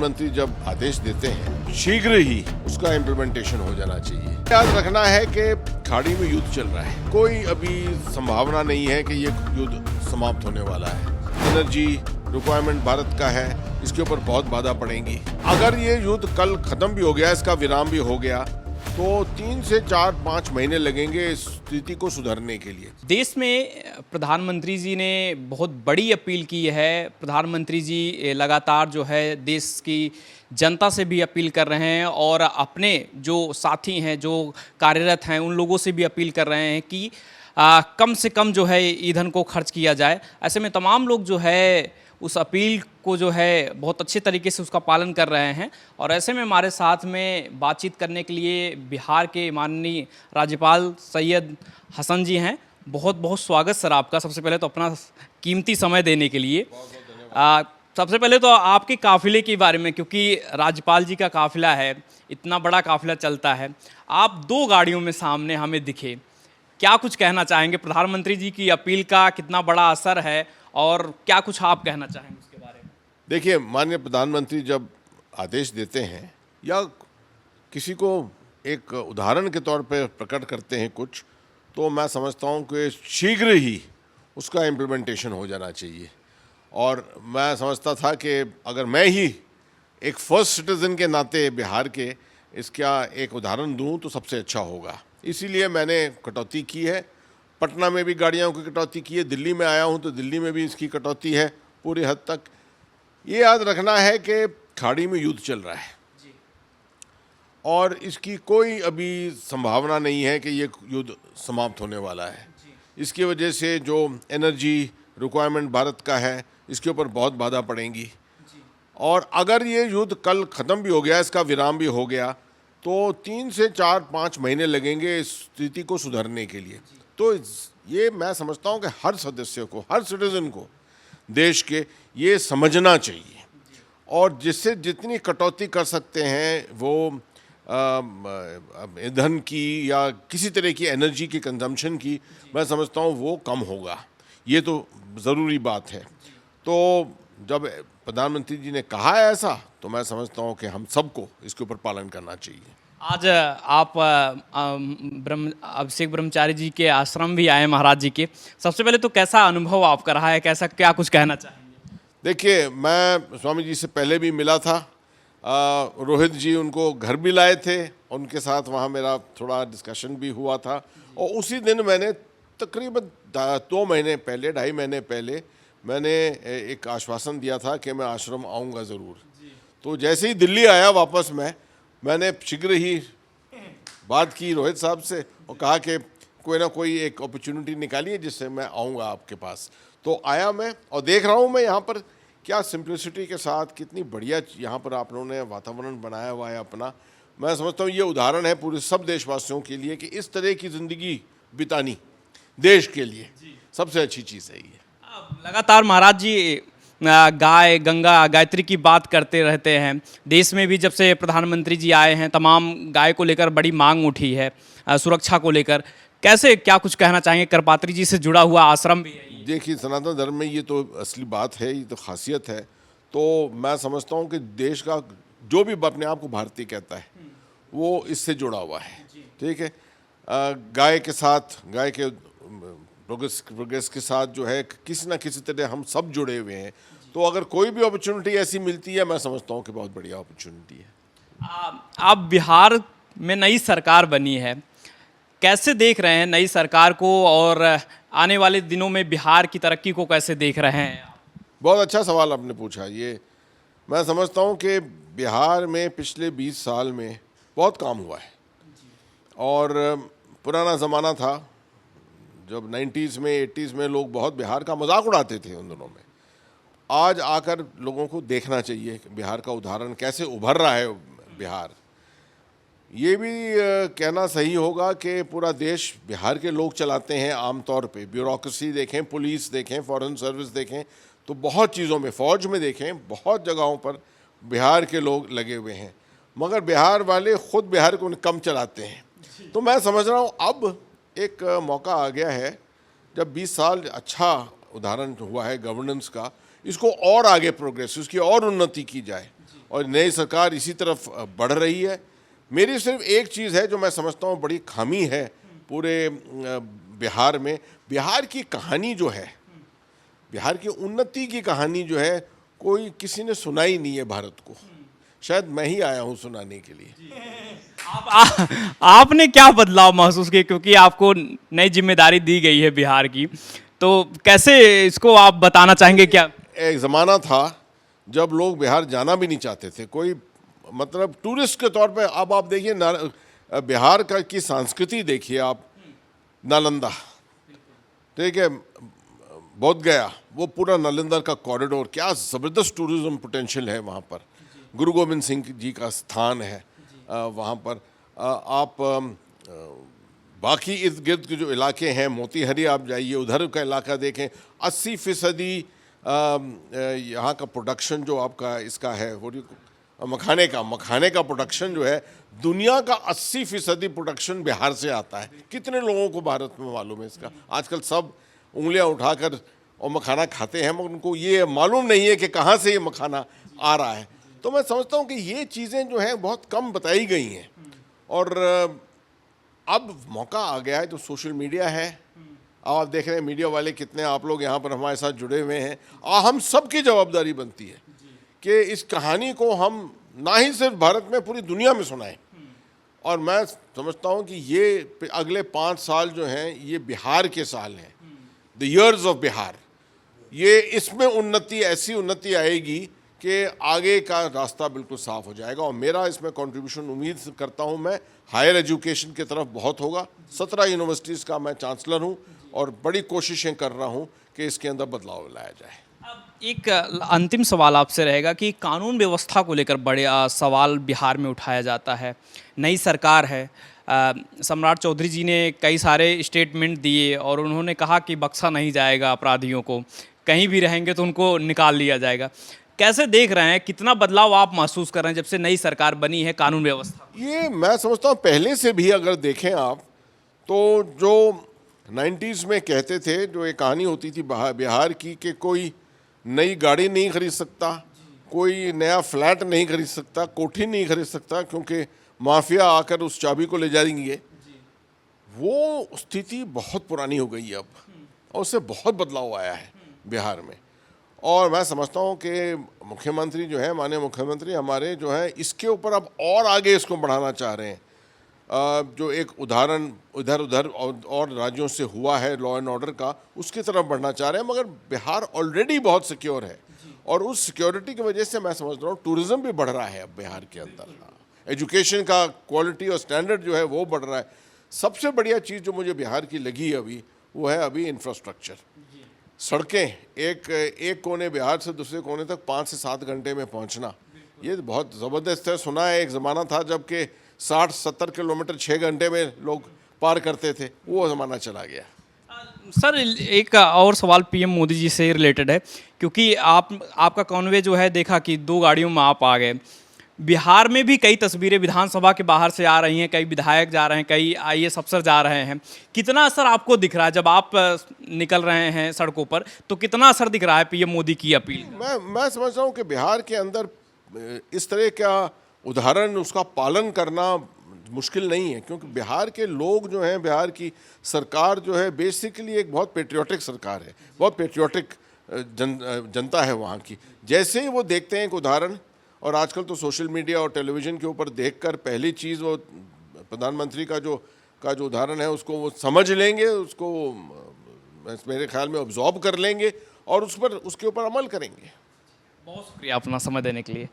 प्रधानमंत्री जब आदेश देते हैं शीघ्र ही उसका इम्प्लीमेंटेशन हो जाना चाहिए। याद रखना है कि खाड़ी में युद्ध चल रहा है, कोई अभी संभावना नहीं है कि ये युद्ध समाप्त होने वाला है। एनर्जी रिक्वायरमेंट भारत का है, इसके ऊपर बहुत बाधा पड़ेगी। अगर ये युद्ध कल खत्म भी हो गया, इसका विराम भी हो गया, तो 3 से 4-5 महीने लगेंगे इस स्थिति को सुधारने के लिए। देश में प्रधानमंत्री जी ने बहुत बड़ी अपील की है। प्रधानमंत्री जी लगातार जो है देश की जनता से भी अपील कर रहे हैं और अपने जो साथी हैं, जो कार्यरत हैं, उन लोगों से भी अपील कर रहे हैं कि कम से कम जो है ईंधन को खर्च किया जाए। ऐसे में तमाम लोग जो है उस अपील को जो है बहुत अच्छे तरीके से उसका पालन कर रहे हैं। और ऐसे में हमारे साथ में बातचीत करने के लिए बिहार के माननीय राज्यपाल सैयद हसन जी हैं। बहुत बहुत स्वागत सर आपका, सबसे पहले तो अपना कीमती समय देने के लिए। सबसे पहले तो आपके काफ़िले के बारे में, क्योंकि राज्यपाल जी का काफ़िला है, इतना बड़ा काफ़िला चलता है, आप 2 गाड़ियों में सामने हमें दिखे, क्या कुछ कहना चाहेंगे? प्रधानमंत्री जी की अपील का कितना बड़ा असर है और क्या कुछ आप कहना चाहेंगे उसके बारे में? देखिए, माननीय प्रधानमंत्री जब आदेश देते हैं या किसी को एक उदाहरण के तौर पे प्रकट करते हैं कुछ, तो मैं समझता हूँ कि शीघ्र ही उसका इम्प्लीमेंटेशन हो जाना चाहिए। और मैं समझता था कि अगर मैं ही एक फर्स्ट सिटीज़न के नाते बिहार के इसका एक उदाहरण दूँ तो सबसे अच्छा होगा। इसीलिए मैंने कटौती की है। पटना में भी गाड़ियों की कटौती की है, दिल्ली में आया हूँ तो दिल्ली में भी इसकी कटौती है पूरी हद तक। ये याद रखना है कि खाड़ी में युद्ध चल रहा है और इसकी कोई अभी संभावना नहीं है कि ये युद्ध समाप्त होने वाला है। इसकी वजह से जो एनर्जी रिक्वायरमेंट भारत का है, इसके ऊपर बहुत बाधा पड़ेगी। और अगर ये युद्ध कल ख़त्म भी हो गया, इसका विराम भी हो गया, तो 3 से 4-5 महीने लगेंगे इस स्थिति को सुधारने के लिए। तो ये मैं समझता हूँ कि हर सदस्य को, हर सिटीज़न को देश के ये समझना चाहिए और जिससे जितनी कटौती कर सकते हैं वो ईंधन की या किसी तरह की एनर्जी की कंजम्पशन की, मैं समझता हूँ वो कम होगा। ये तो ज़रूरी बात है। तो जब प्रधानमंत्री जी ने कहा है ऐसा, तो मैं समझता हूँ कि हम सबको इसके ऊपर पालन करना चाहिए। आज आप अभिषेक ब्रह्मचारी जी के आश्रम भी आए महाराज जी के। सबसे पहले तो कैसा अनुभव आपका रहा है, कैसा क्या कुछ कहना चाहेंगे? देखिए, मैं स्वामी जी से पहले भी मिला था। रोहित जी उनको घर भी लाए थे, उनके साथ वहाँ मेरा थोड़ा डिस्कशन भी हुआ था। और उसी दिन मैंने तकरीबन 2 महीने पहले, 2.5 महीने पहले मैंने एक आश्वासन दिया था कि मैं आश्रम आऊँगा ज़रूर। तो जैसे ही दिल्ली आया वापस मैंने शीघ्र ही बात की रोहित साहब से और कहा कि कोई ना कोई एक अपॉर्चुनिटी निकालिए जिससे मैं आऊँगा आपके पास। तो आया मैं और देख रहा हूँ मैं यहाँ पर क्या सिंप्लिसिटी के साथ कितनी बढ़िया यहाँ पर आप लोगों ने वातावरण बनाया हुआ है अपना। मैं समझता हूँ ये उदाहरण है पूरे सब देशवासियों के लिए कि इस तरह की ज़िंदगी बितानी देश के लिए सबसे अच्छी चीज़ है ये। लगातार महाराज जी गाय, गंगा, गायत्री की बात करते रहते हैं। देश में भी जब से प्रधानमंत्री जी आए हैं, तमाम गाय को लेकर बड़ी मांग उठी है, सुरक्षा को लेकर। कैसे क्या कुछ कहना चाहेंगे? करपात्री जी से जुड़ा हुआ आश्रम भी है। देखिए, सनातन धर्म में ये तो असली बात है, ये तो खासियत है। तो मैं समझता हूँ कि देश का जो भी अपने आप को भारतीय कहता है वो इससे जुड़ा हुआ है। ठीक है, गाय के साथ, गाय के प्रोग्रेस के साथ जो है किसी ना किसी तरह हम सब जुड़े हुए हैं। तो अगर कोई भी अपॉर्चुनिटी ऐसी मिलती है, मैं समझता हूँ कि बहुत बढ़िया अपॉर्चुनिटी है। आप बिहार में नई सरकार बनी है, कैसे देख रहे हैं नई सरकार को और आने वाले दिनों में बिहार की तरक्की को कैसे देख रहे हैं? बहुत अच्छा सवाल आपने पूछा। ये मैं समझता हूँ कि बिहार में पिछले 20 साल में बहुत काम हुआ है। और पुराना ज़माना था जब 90s में 80s में लोग बहुत बिहार का मजाक उड़ाते थे उन दिनों में। आज आकर लोगों को देखना चाहिए कि बिहार का उदाहरण कैसे उभर रहा है बिहार। ये भी कहना सही होगा कि पूरा देश बिहार के लोग चलाते हैं आमतौर पे। ब्यूरोक्रेसी देखें, पुलिस देखें, फॉरेन सर्विस देखें, तो बहुत चीज़ों में, फ़ौज में देखें, बहुत जगहों पर बिहार के लोग लगे हुए हैं। मगर बिहार वाले ख़ुद बिहार को कम चलाते हैं। तो मैं समझ रहा हूँ अब एक मौका आ गया है, जब 20 साल अच्छा उदाहरण हुआ है गवर्नेंस का, इसको और आगे प्रोग्रेस, उसकी और उन्नति की जाए और नई सरकार इसी तरफ बढ़ रही है। मेरी सिर्फ एक चीज़ है जो मैं समझता हूँ बड़ी खामी है पूरे बिहार में। बिहार की कहानी जो है, बिहार की उन्नति की कहानी जो है, कोई किसी ने सुनाई नहीं है भारत को। शायद मैं ही आया हूँ सुनाने के लिए। आपने क्या बदलाव महसूस किए, क्योंकि आपको नई जिम्मेदारी दी गई है बिहार की, तो कैसे इसको आप बताना चाहेंगे? क्या एक ज़माना था जब लोग बिहार जाना भी नहीं चाहते थे, कोई मतलब टूरिस्ट के तौर पे। अब आप देखिए बिहार का की संस्कृति देखिए आप, नालंदा, ठीक है, बोध गया, वो पूरा नालंदा का कॉरिडोर, क्या ज़बरदस्त टूरिज्म पोटेंशियल है वहाँ पर। गुरु गोविंद सिंह जी का स्थान है वहाँ पर। आप बाकी इर्द गिर्द के जो इलाके हैं, मोतीहारी आप जाइए, उधर का इलाका देखें, 80% यहाँ का प्रोडक्शन जो आपका इसका है वो मखाने का प्रोडक्शन जो है, दुनिया का 80% प्रोडक्शन बिहार से आता है। कितने लोगों को भारत में मालूम है इसका? आजकल सब उंगलियां उठाकर और मखाना खाते हैं, मगर उनको ये मालूम नहीं है कि कहाँ से ये मखाना आ रहा है। तो मैं समझता हूँ कि ये चीज़ें जो हैं बहुत कम बताई गई हैं, और अब मौका आ गया है। तो सोशल मीडिया है, अब आप देख रहे हैं मीडिया वाले कितने आप लोग यहाँ पर हमारे साथ जुड़े हुए हैं, और हम सबकी जवाबदारी बनती है कि इस कहानी को हम ना ही सिर्फ भारत में, पूरी दुनिया में सुनाएं। और मैं समझता हूँ कि ये अगले 5 साल जो हैं ये बिहार के साल हैं, द ईयर्स ऑफ बिहार। ये इसमें उन्नति, ऐसी उन्नति आएगी कि आगे का रास्ता बिल्कुल साफ हो जाएगा। और मेरा इसमें कंट्रीब्यूशन उम्मीद करता हूँ मैं हायर एजुकेशन की तरफ बहुत होगा। 17 यूनिवर्सिटीज़ का मैं चांसलर हूँ और बड़ी कोशिशें कर रहा हूँ कि इसके अंदर बदलाव लाया जाए। अब एक अंतिम सवाल आपसे रहेगा कि कानून व्यवस्था को लेकर बड़े सवाल बिहार में उठाया जाता है। नई सरकार है, सम्राट चौधरी जी ने कई सारे स्टेटमेंट दिए और उन्होंने कहा कि बख्शा नहीं जाएगा अपराधियों को, कहीं भी रहेंगे तो उनको निकाल लिया जाएगा। कैसे देख रहे हैं, कितना बदलाव आप महसूस कर रहे हैं जब से नई सरकार बनी है कानून व्यवस्था? ये मैं समझता हूँ पहले से भी अगर देखें आप, तो जो 90s में कहते थे, जो एक कहानी होती थी बिहार की कि कोई नई गाड़ी नहीं खरीद सकता, कोई नया फ्लैट नहीं खरीद सकता, कोठी नहीं खरीद सकता, क्योंकि माफिया आकर उस चाबी को ले जाएंगे। वो स्थिति बहुत पुरानी हो गई है अब, और उससे बहुत बदलाव आया है बिहार में। और मैं समझता हूँ कि मुख्यमंत्री जो है, माननीय मुख्यमंत्री हमारे जो है, इसके ऊपर अब और आगे इसको बढ़ाना चाह रहे हैं। जो एक उदाहरण इधर उधर और राज्यों से हुआ है लॉ एंड ऑर्डर का, उसकी तरफ बढ़ना चाह रहे हैं। मगर बिहार ऑलरेडी बहुत सिक्योर है, और उस सिक्योरिटी की वजह से मैं समझ रहा हूँ टूरिज़्म भी बढ़ रहा है अब बिहार के अंदर। एजुकेशन का क्वालिटी और स्टैंडर्ड जो है वो बढ़ रहा है। सबसे बढ़िया चीज़ जो मुझे बिहार की लगी अभी, वो है अभी इंफ्रास्ट्रक्चर। सड़कें, एक कोने बिहार से दूसरे कोने तक 5 से 7 घंटे में पहुंचना, ये बहुत ज़बरदस्त है। सुना है एक ज़माना था जबकि 60-70 किलोमीटर 6 घंटे में लोग पार करते थे, वो ज़माना चला गया। सर, एक और सवाल पीएम मोदी जी से रिलेटेड है, क्योंकि आपका कॉन्वे जो है देखा कि 2 गाड़ियों में आप आ गए। बिहार में भी कई तस्वीरें विधानसभा के बाहर से आ रही हैं, कई विधायक जा रहे हैं, कई आईएएस अफसर जा रहे हैं। कितना असर आपको दिख रहा है जब आप निकल रहे हैं सड़कों पर, तो कितना असर दिख रहा है पीएम मोदी की अपील? मैं समझ रहा हूँ कि बिहार के अंदर इस तरह का उदाहरण, उसका पालन करना मुश्किल नहीं है, क्योंकि बिहार के लोग जो हैं, बिहार की सरकार जो है बेसिकली एक बहुत पेट्रियाटिक सरकार है, बहुत पेट्रियाटिक जनता है वहाँ की। जैसे ही वो देखते हैं एक उदाहरण, और आजकल तो सोशल मीडिया और टेलीविज़न के ऊपर देखकर पहली चीज़ वो प्रधानमंत्री का जो उदाहरण है उसको वो समझ लेंगे, उसको मेरे ख्याल में ऑब्जॉर्व कर लेंगे और उसके ऊपर अमल करेंगे। बहुत शुक्रिया अपना समय देने के लिए।